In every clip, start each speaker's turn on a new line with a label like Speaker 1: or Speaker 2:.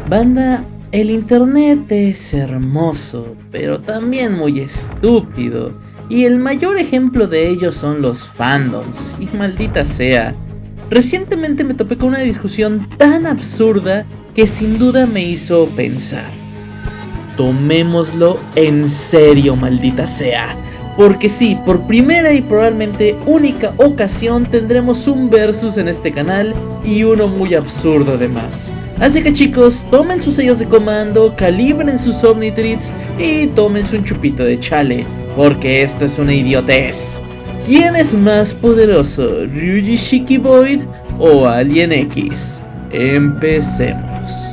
Speaker 1: Banda, el internet es hermoso, pero también muy estúpido, y el mayor ejemplo de ello son los fandoms, y maldita sea. Recientemente me topé con una discusión tan absurda que sin duda me hizo pensar. Tomémoslo en serio, maldita sea. Porque sí, por primera y probablemente única ocasión tendremos un versus en este canal y uno muy absurdo además. Así que chicos, tomen sus sellos de comando, calibren sus Omnitrix y tómense un chupito de chale, porque esto es una idiotez. ¿Quién es más poderoso, Ryuji Shiki Void o Alien X? Empecemos.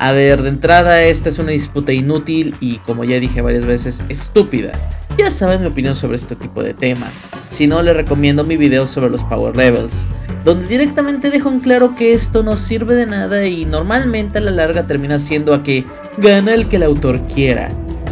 Speaker 1: A ver, de entrada esta es una disputa inútil y, como ya dije varias veces, estúpida. Ya saben mi opinión sobre este tipo de temas. Si no, les recomiendo mi video sobre los Power Levels, donde directamente dejo en claro que esto no sirve de nada y normalmente a la larga termina siendo a que gana el que el autor quiera.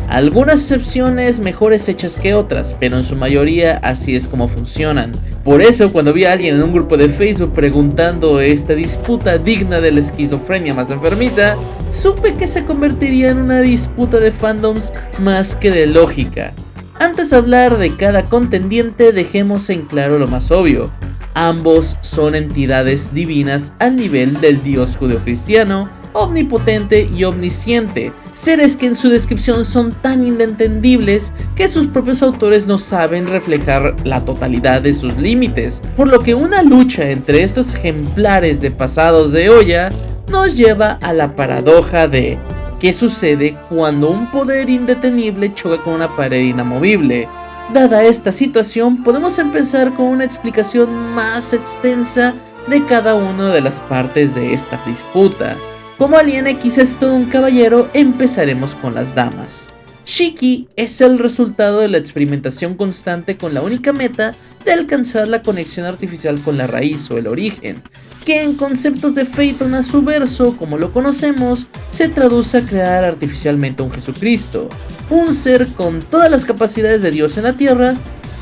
Speaker 1: Algunas excepciones mejores hechas que otras, pero en su mayoría así es como funcionan. Por eso cuando vi a alguien en un grupo de Facebook preguntando esta disputa digna de la esquizofrenia más enfermiza, supe que se convertiría en una disputa de fandoms más que de lógica. Antes de hablar de cada contendiente, dejemos en claro lo más obvio. Ambos son entidades divinas al nivel del dios judeocristiano, omnipotente y omnisciente, seres que en su descripción son tan inentendibles que sus propios autores no saben reflejar la totalidad de sus límites, por lo que una lucha entre estos ejemplares de pasados de olla nos lleva a la paradoja de ¿qué sucede cuando un poder indetenible choca con una pared inamovible? Dada esta situación, podemos empezar con una explicación más extensa de cada una de las partes de esta disputa. Como Alien X es todo un caballero, empezaremos con las damas. Shiki es el resultado de la experimentación constante con la única meta de alcanzar la conexión artificial con la raíz o el origen, que en conceptos de Phaeton a su verso, como lo conocemos, se traduce a crear artificialmente un Jesucristo, un ser con todas las capacidades de Dios en la tierra,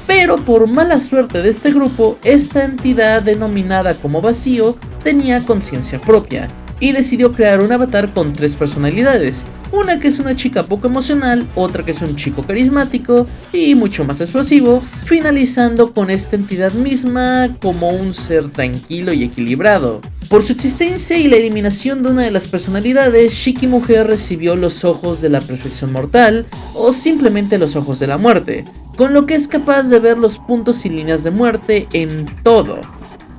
Speaker 1: pero por mala suerte de este grupo, esta entidad denominada como vacío tenía conciencia propia y decidió crear un avatar con tres personalidades, una que es una chica poco emocional, otra que es un chico carismático y mucho más explosivo, finalizando con esta entidad misma como un ser tranquilo y equilibrado. Por su existencia y la eliminación de una de las personalidades, Shiki mujer recibió los ojos de la perfección mortal o simplemente los ojos de la muerte, con lo que es capaz de ver los puntos y líneas de muerte en todo.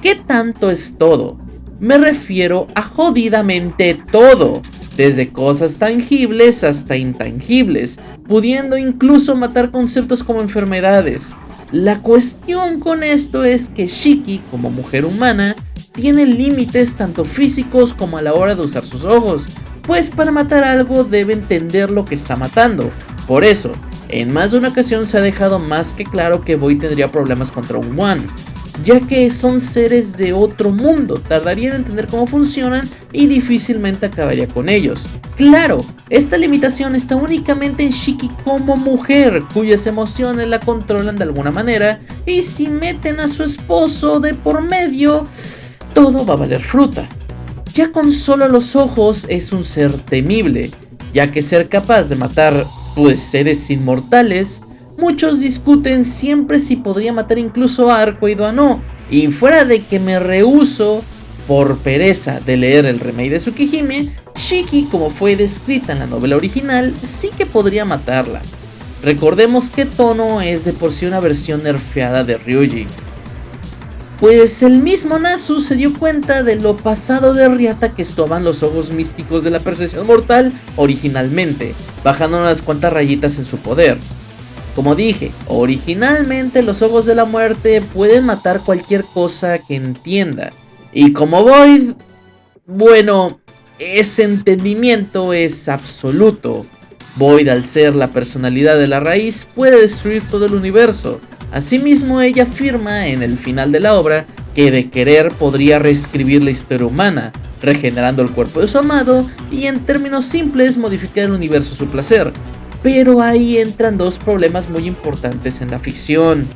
Speaker 1: ¿Qué tanto es todo? Me refiero a jodidamente todo, desde cosas tangibles hasta intangibles, pudiendo incluso matar conceptos como enfermedades. La cuestión con esto es que Shiki, como mujer humana, tiene límites tanto físicos como a la hora de usar sus ojos, pues para matar algo debe entender lo que está matando. Por eso, en más de una ocasión se ha dejado más que claro que Void tendría problemas contra un One, ya que son seres de otro mundo, tardaría en entender cómo funcionan y difícilmente acabaría con ellos. Claro, esta limitación está únicamente en Shiki como mujer, cuyas emociones la controlan de alguna manera, y si meten a su esposo de por medio, todo va a valer fruta. Ya con solo los ojos es un ser temible, ya que ser capaz de matar pues seres inmortales. Muchos discuten siempre si podría matar incluso a Arcoid o no, y fuera de que me rehúso por pereza de leer el remake de Tsukihime, Shiki, como fue descrita en la novela original, sí que podría matarla. Recordemos que Tono es de por sí una versión nerfeada de Ryuji, pues el mismo Nasu se dio cuenta de lo pasado de Riata que estaban los ojos místicos de la percepción mortal originalmente, bajando unas cuantas rayitas en su poder. Como dije, originalmente los ojos de la muerte pueden matar cualquier cosa que entienda. Y como Void, bueno, ese entendimiento es absoluto. Void, al ser la personalidad de la raíz, puede destruir todo el universo. Asimismo, ella afirma en el final de la obra que de querer podría reescribir la historia humana, regenerando el cuerpo de su amado y en términos simples modificar el universo a su placer. Pero ahí entran dos problemas muy importantes en la ficción.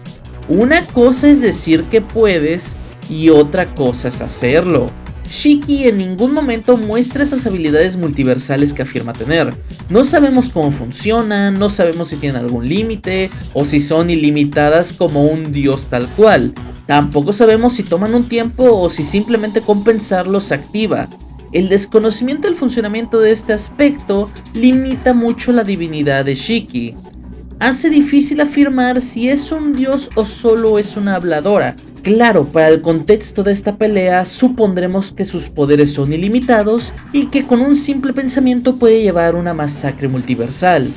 Speaker 1: Una cosa es decir que puedes y otra cosa es hacerlo. Shiki en ningún momento muestra esas habilidades multiversales que afirma tener. No sabemos cómo funcionan, no sabemos si tienen algún límite o si son ilimitadas como un dios tal cual. Tampoco sabemos si toman un tiempo o si simplemente con pensarlo se activa. El desconocimiento del funcionamiento de este aspecto limita mucho la divinidad de Shiki. Hace difícil afirmar si es un dios o solo es una habladora. Claro, para el contexto de esta pelea supondremos que sus poderes son ilimitados y que con un simple pensamiento puede llevar una masacre multiversal,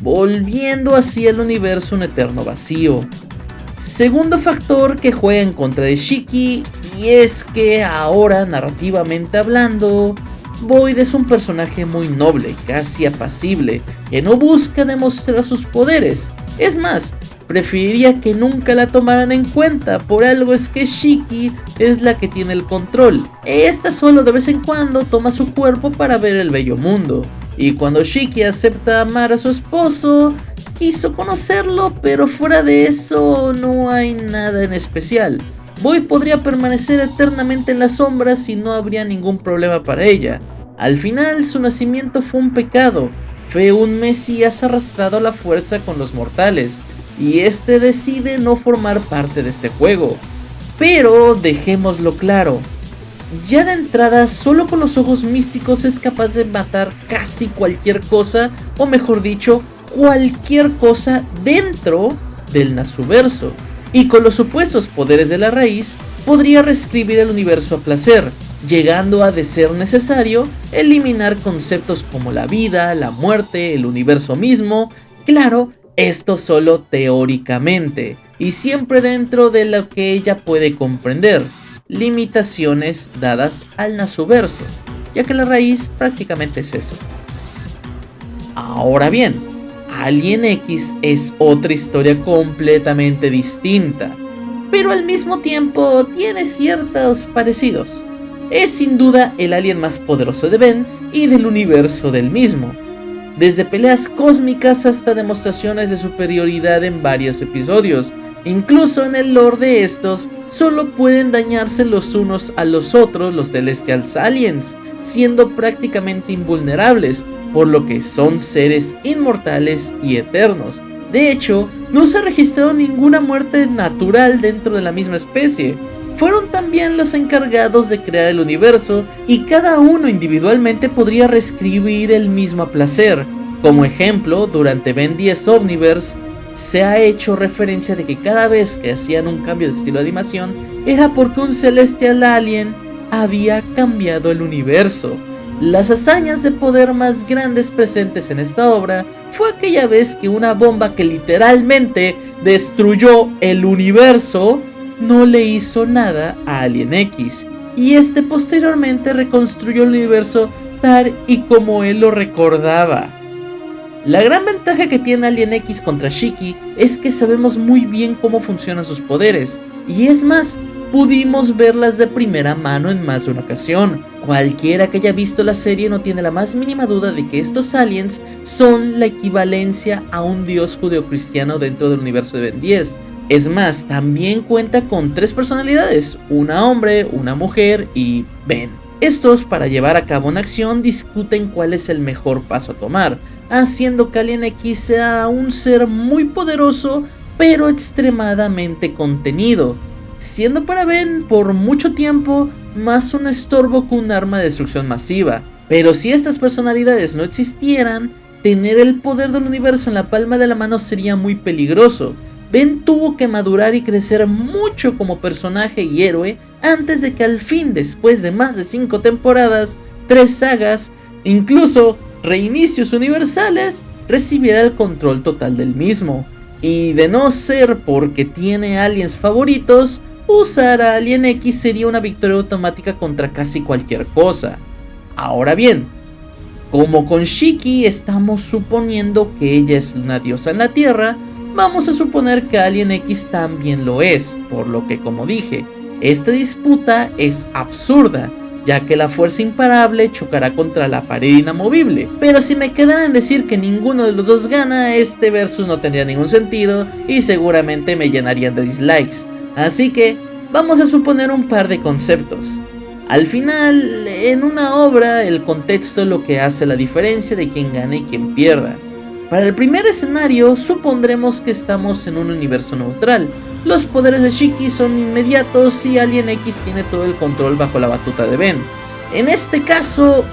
Speaker 1: volviendo así al universo un eterno vacío. Segundo factor que juega en contra de Shiki, y es que ahora, narrativamente hablando, Void es un personaje muy noble, casi apacible, que no busca demostrar sus poderes. Es más, preferiría que nunca la tomaran en cuenta, por algo es que Shiki es la que tiene el control. Esta solo de vez en cuando toma su cuerpo para ver el bello mundo. Y cuando Shiki acepta amar a su esposo, quiso conocerlo, pero fuera de eso no hay nada en especial. Void podría permanecer eternamente en las sombras y no habría ningún problema para ella. Al final su nacimiento fue un pecado, fue un mesías arrastrado a la fuerza con los mortales, y este decide no formar parte de este juego. Pero dejémoslo claro, ya de entrada solo con los ojos místicos es capaz de matar casi cualquier cosa, o mejor dicho, cualquier cosa dentro del Nasuverso. Y con los supuestos poderes de la raíz, podría reescribir el universo a placer, llegando a, de ser necesario, eliminar conceptos como la vida, la muerte, el universo mismo. Claro, esto solo teóricamente, y siempre dentro de lo que ella puede comprender, limitaciones dadas al Nasuverso, ya que la raíz prácticamente es eso. Ahora bien, Alien X es otra historia completamente distinta, pero al mismo tiempo tiene ciertos parecidos. Es sin duda el alien más poderoso de Ben y del universo del mismo, desde peleas cósmicas hasta demostraciones de superioridad en varios episodios. Incluso en el lore de estos, solo pueden dañarse los unos a los otros los Celestials Aliens, siendo prácticamente invulnerables, por lo que son seres inmortales y eternos. De hecho, no se registró ninguna muerte natural dentro de la misma especie. Fueron también los encargados de crear el universo, y cada uno individualmente podría reescribir el mismo a placer. Como ejemplo, durante Ben 10 Omniverse, se ha hecho referencia de que cada vez que hacían un cambio de estilo de animación, era porque un Celestial Alien había cambiado el universo. Las hazañas de poder más grandes presentes en esta obra fue aquella vez que una bomba que literalmente destruyó el universo no le hizo nada a Alien X, y este posteriormente reconstruyó el universo tal y como él lo recordaba. La gran ventaja que tiene Alien X contra Shiki es que sabemos muy bien cómo funcionan sus poderes, y es más, pudimos verlas de primera mano en más de una ocasión. Cualquiera que haya visto la serie no tiene la más mínima duda de que estos aliens son la equivalencia a un dios judeocristiano dentro del universo de Ben 10. Es más, también cuenta con 3 personalidades, una hombre, una mujer y Ben. Estos, para llevar a cabo una acción, discuten cuál es el mejor paso a tomar, haciendo que Alien X sea un ser muy poderoso, pero extremadamente contenido, siendo para Ben por mucho tiempo más un estorbo que un arma de destrucción masiva. Pero si estas personalidades no existieran, tener el poder del universo en la palma de la mano sería muy peligroso. Ben tuvo que madurar y crecer mucho como personaje y héroe antes de que al fin, después de más de 5 temporadas, 3 sagas, incluso reinicios universales, recibiera el control total del mismo. Y de no ser porque tiene aliens favoritos, usar a Alien X sería una victoria automática contra casi cualquier cosa. Ahora bien, como con Shiki estamos suponiendo que ella es una diosa en la Tierra, vamos a suponer que Alien X también lo es, por lo que, como dije, esta disputa es absurda, ya que la fuerza imparable chocará contra la pared inamovible. Pero si me quedara en decir que ninguno de los dos gana, este versus no tendría ningún sentido y seguramente me llenarían de dislikes. Así que vamos a suponer un par de conceptos. Al final, en una obra, el contexto es lo que hace la diferencia de quién gana y quién pierda. Para el primer escenario, supondremos que estamos en un universo neutral. Los poderes de Shiki son inmediatos y Alien X tiene todo el control bajo la batuta de Ben. En este caso,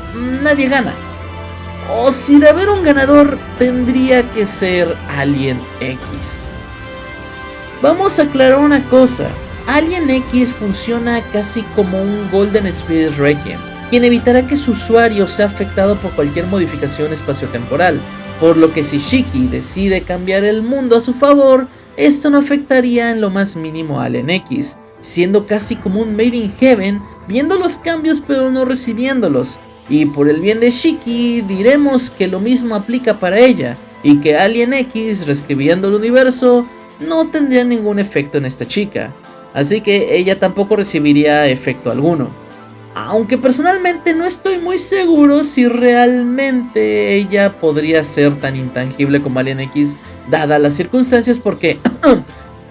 Speaker 1: nadie gana. O si de haber un ganador, tendría que ser Alien X. Vamos a aclarar una cosa. Alien X funciona casi como un Golden Spirit Requiem, quien evitará que su usuario sea afectado por cualquier modificación espaciotemporal, por lo que si Shiki decide cambiar el mundo a su favor, esto no afectaría en lo más mínimo a Alien X, siendo casi como un Made in Heaven, viendo los cambios pero no recibiéndolos. Y por el bien de Shiki, diremos que lo mismo aplica para ella, y que Alien X, reescribiendo el universo, no tendría ningún efecto en esta chica. Así que ella tampoco recibiría efecto alguno. Aunque personalmente no estoy muy seguro si realmente ella podría ser tan intangible como Alien X, dadas las circunstancias, porque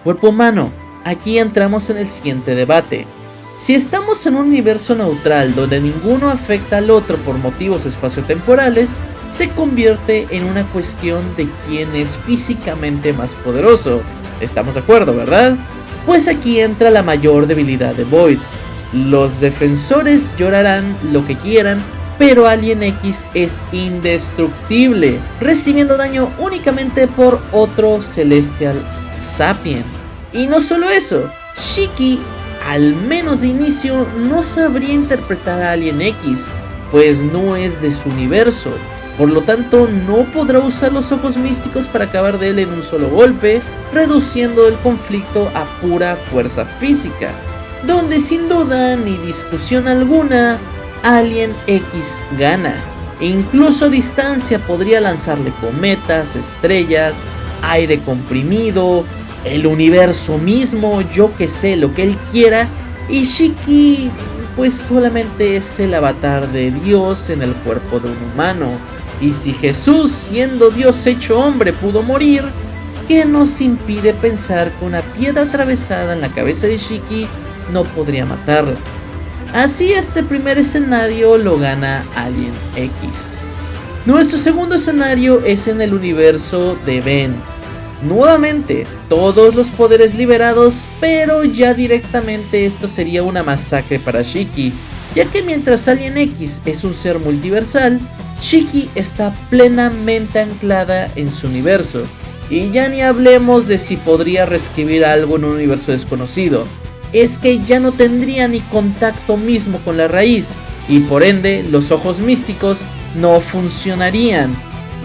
Speaker 1: cuerpo humano, aquí entramos en el siguiente debate. Si estamos en un universo neutral donde ninguno afecta al otro por motivos espaciotemporales, se convierte en una cuestión de quién es físicamente más poderoso. ¿Estamos de acuerdo, verdad? Pues aquí entra la mayor debilidad de Void. Los defensores llorarán lo que quieran, pero Alien X es indestructible, recibiendo daño únicamente por otro Celestial Sapien. Y no solo eso, Shiki, al menos de inicio, no sabría interpretar a Alien X, pues no es de su universo. Por lo tanto, no podrá usar los ojos místicos para acabar de él en un solo golpe, reduciendo el conflicto a pura fuerza física, donde sin duda ni discusión alguna, Alien X gana. E incluso a distancia podría lanzarle cometas, estrellas, aire comprimido, el universo mismo, yo que sé, lo que él quiera, y Shiki pues solamente es el avatar de Dios en el cuerpo de un humano. Y si Jesús, siendo Dios hecho hombre, pudo morir, ¿qué nos impide pensar que una piedra atravesada en la cabeza de Shiki no podría matarla? Así este primer escenario lo gana Alien X. Nuestro segundo escenario es en el universo de Ben. Nuevamente, todos los poderes liberados, pero ya directamente esto sería una masacre para Shiki, ya que mientras Alien X es un ser multiversal, Shiki está plenamente anclada en su universo, y ya ni hablemos de si podría reescribir algo en un universo desconocido. Es que ya no tendría ni contacto mismo con la raíz, y por ende los ojos místicos no funcionarían,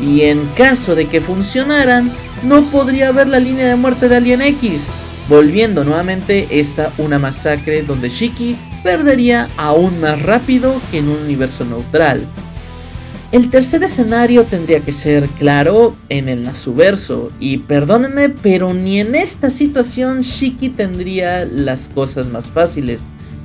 Speaker 1: y en caso de que funcionaran, no podría ver la línea de muerte de Alien X, volviendo nuevamente esta una masacre donde Shiki perdería aún más rápido que en un universo neutral. El tercer escenario tendría que ser, claro, en el Nasuverso, y perdónenme, pero ni en esta situación Shiki tendría las cosas más fáciles.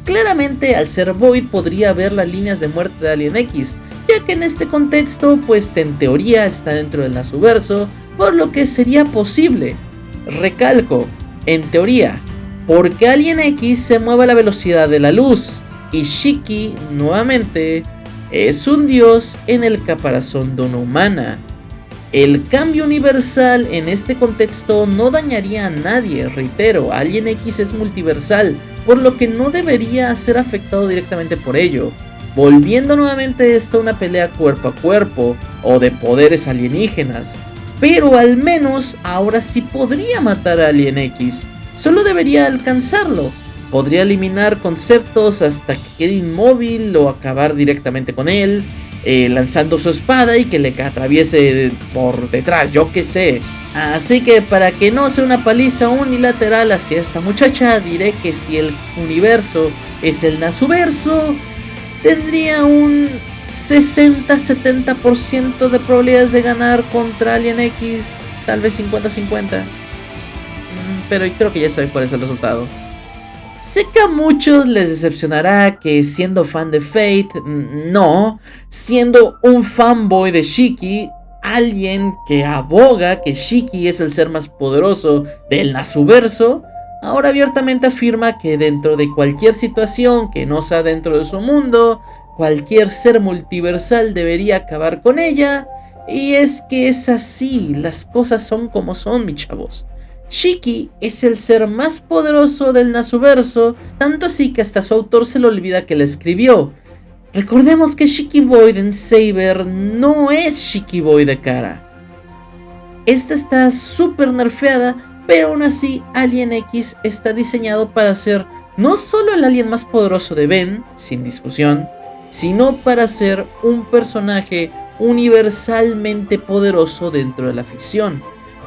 Speaker 1: Claramente, al ser Void podría ver las líneas de muerte de Alien X, ya que en este contexto, pues en teoría está dentro del Nasuverso, por lo que sería posible. Recalco, en teoría, porque Alien X se mueve a la velocidad de la luz, y Shiki, nuevamente, es un dios en el caparazón de una humana. El cambio universal en este contexto no dañaría a nadie, reitero, Alien X es multiversal, por lo que no debería ser afectado directamente por ello, volviendo nuevamente esto a una pelea cuerpo a cuerpo, o de poderes alienígenas, pero al menos ahora sí podría matar a Alien X, solo debería alcanzarlo. Podría eliminar conceptos hasta que quede inmóvil o acabar directamente con él, lanzando su espada y que le atraviese por detrás, yo que sé. Así que para que no sea una paliza unilateral hacia esta muchacha, diré que si el universo es el Nasuverso, tendría un 60-70% de probabilidades de ganar contra Alien X, tal vez 50-50. Pero creo que ya saben cuál es el resultado. Sé que a muchos les decepcionará que siendo fan de Fate, no, siendo un fanboy de Shiki, alguien que aboga que Shiki es el ser más poderoso del Nasuverso, ahora abiertamente afirma que dentro de cualquier situación que no sea dentro de su mundo, cualquier ser multiversal debería acabar con ella. Y es que es así, las cosas son como son, mis chavos. Shiki es el ser más poderoso del Nasuverso, tanto así que hasta su autor se le olvida que la escribió. Recordemos que Shiki Boy en Saber no es Shiki Boy de cara. Esta está súper nerfeada, pero aún así Alien X está diseñado para ser no solo el alien más poderoso de Ben, sin discusión, sino para ser un personaje universalmente poderoso dentro de la ficción,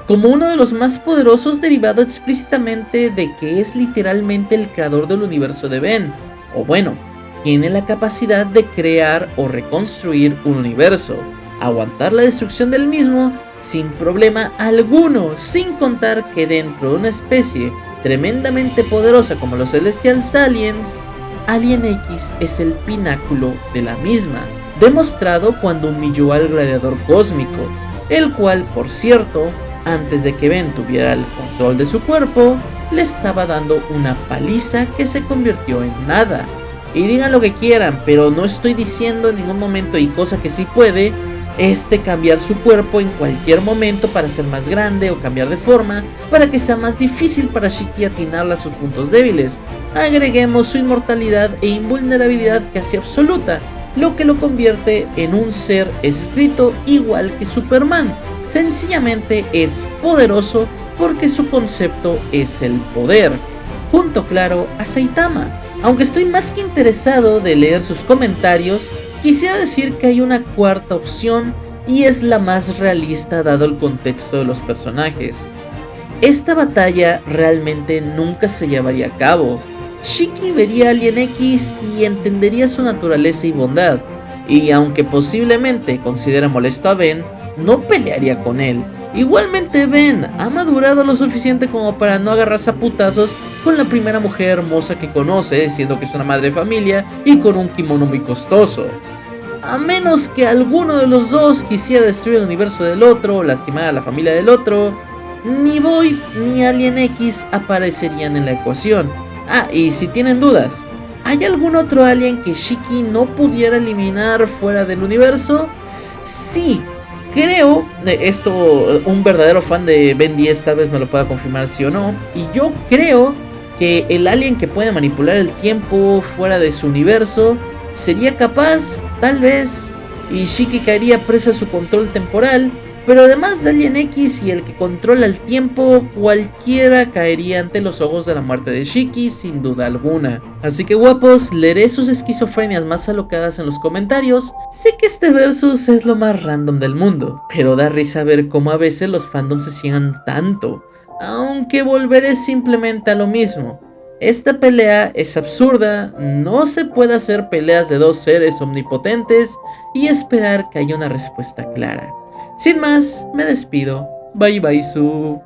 Speaker 1: como uno de los más poderosos derivado explícitamente de que es literalmente el creador del universo de Ben, o bueno, tiene la capacidad de crear o reconstruir un universo, aguantar la destrucción del mismo sin problema alguno, sin contar que dentro de una especie tremendamente poderosa como los Celestial Aliens, Alien X es el pináculo de la misma, demostrado cuando humilló al gladiador cósmico, el cual, por cierto, antes de que Ben tuviera el control de su cuerpo, le estaba dando una paliza que se convirtió en nada. Y digan lo que quieran, pero no estoy diciendo en ningún momento, y cosa que sí puede, cambiar su cuerpo en cualquier momento para ser más grande o cambiar de forma, para que sea más difícil para Shiki atinarle a sus puntos débiles. Agreguemos su inmortalidad e invulnerabilidad casi absoluta, lo que lo convierte en un ser escrito igual que Superman. Sencillamente es poderoso porque su concepto es el poder, junto claro a Saitama. Aunque estoy más que interesado de leer sus comentarios, quisiera decir que hay una cuarta opción y es la más realista dado el contexto de los personajes. Esta batalla realmente nunca se llevaría a cabo. Shiki vería a Alien X y entendería su naturaleza y bondad, y aunque posiblemente considere molesto a Ben, no pelearía con él. Igualmente Ben ha madurado lo suficiente como para no agarrarse a putazos con la primera mujer hermosa que conoce, siendo que es una madre de familia y con un kimono muy costoso. A menos que alguno de los dos quisiera destruir el universo del otro o lastimar a la familia del otro, ni Void ni Alien X aparecerían en la ecuación. Y si tienen dudas, ¿hay algún otro alien que Shiki no pudiera eliminar fuera del universo? Sí, creo, esto un verdadero fan de Ben 10 tal vez me lo pueda confirmar sí o no, y yo creo que el alien que puede manipular el tiempo fuera de su universo sería capaz, tal vez, y Shiki caería presa a su control temporal. Pero además de Alien X y el que controla el tiempo, cualquiera caería ante los ojos de la muerte de Shiki sin duda alguna. Así que guapos, leeré sus esquizofrenias más alocadas en los comentarios. Sé que este versus es lo más random del mundo, pero da risa ver cómo a veces los fandoms se ciegan tanto. Aunque volveré simplemente a lo mismo. Esta pelea es absurda, no se puede hacer peleas de dos seres omnipotentes y esperar que haya una respuesta clara. Sin más, me despido. Bye bye su.